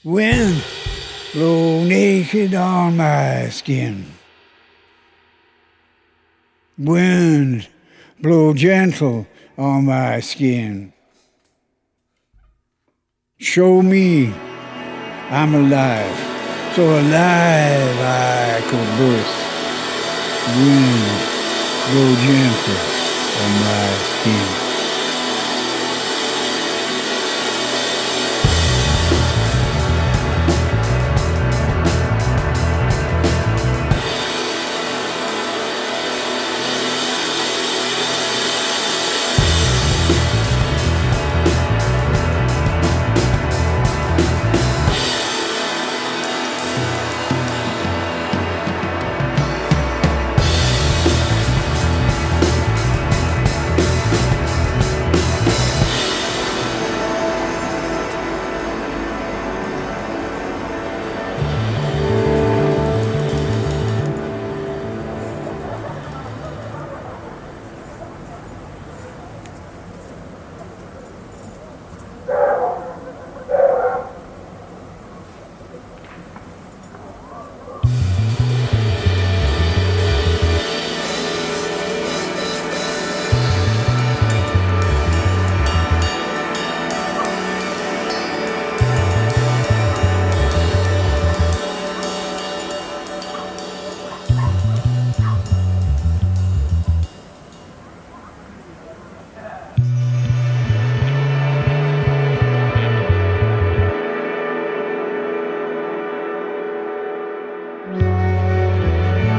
Wind blow naked on my skin. Wind blow gentle on my skin. Show me I'm alive, so alive I could burst. Wind blow gentle on my skin.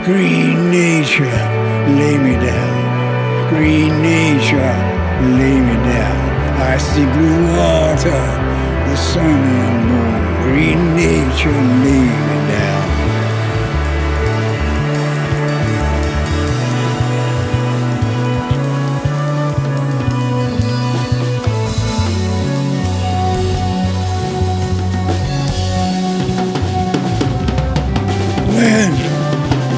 Green nature, lay me down. Green nature, lay me down. I see blue water, the sun and moon. Green nature, lay me down. Wind,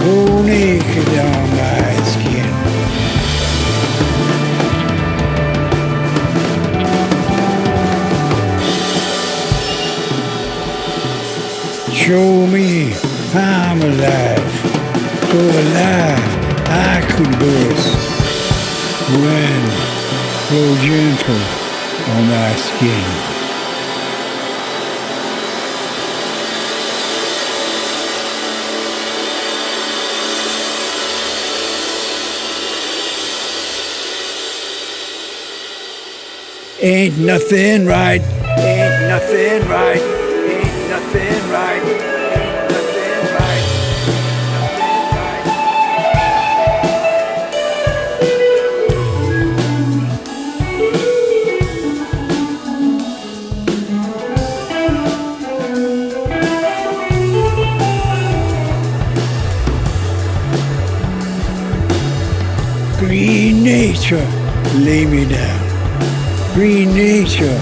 go naked on my skin. Show me I'm alive, so alive I could burst. Wind, blow gentle on my skin. Ain't nothing right, ain't nothing right, ain't nothing right, ain't nothing right, Green nature, lay me down. Green nature,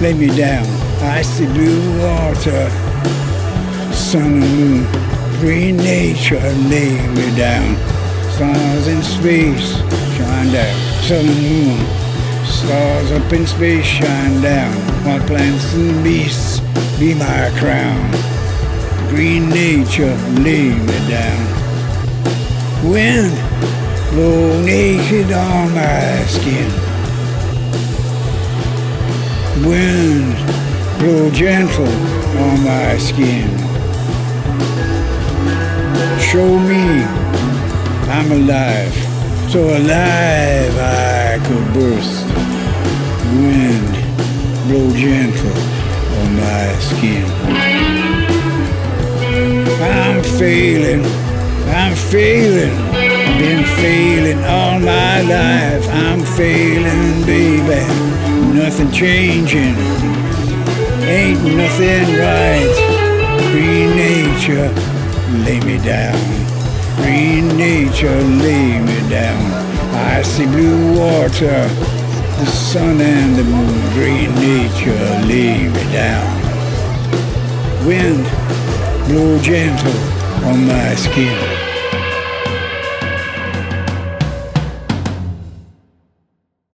lay me down. I see blue water, sun and moon. Green nature, lay me down. Stars in space, shine down. Sun and moon, stars up in space, shine down. While plants and beasts be my crown. Green nature, lay me down. Wind, blow naked on my skin. Wind, blow gentle on my skin. Show me I'm alive, so alive I could burst. Wind, blow gentle on my skin. I'm failing, I've been failing all my life. I'm failing, baby. Nothing changing, ain't nothing right. Green nature, lay me down. Green nature, lay me down. I see blue water, the sun and the moon. Green nature, lay me down. Wind, blow gentle on my skin.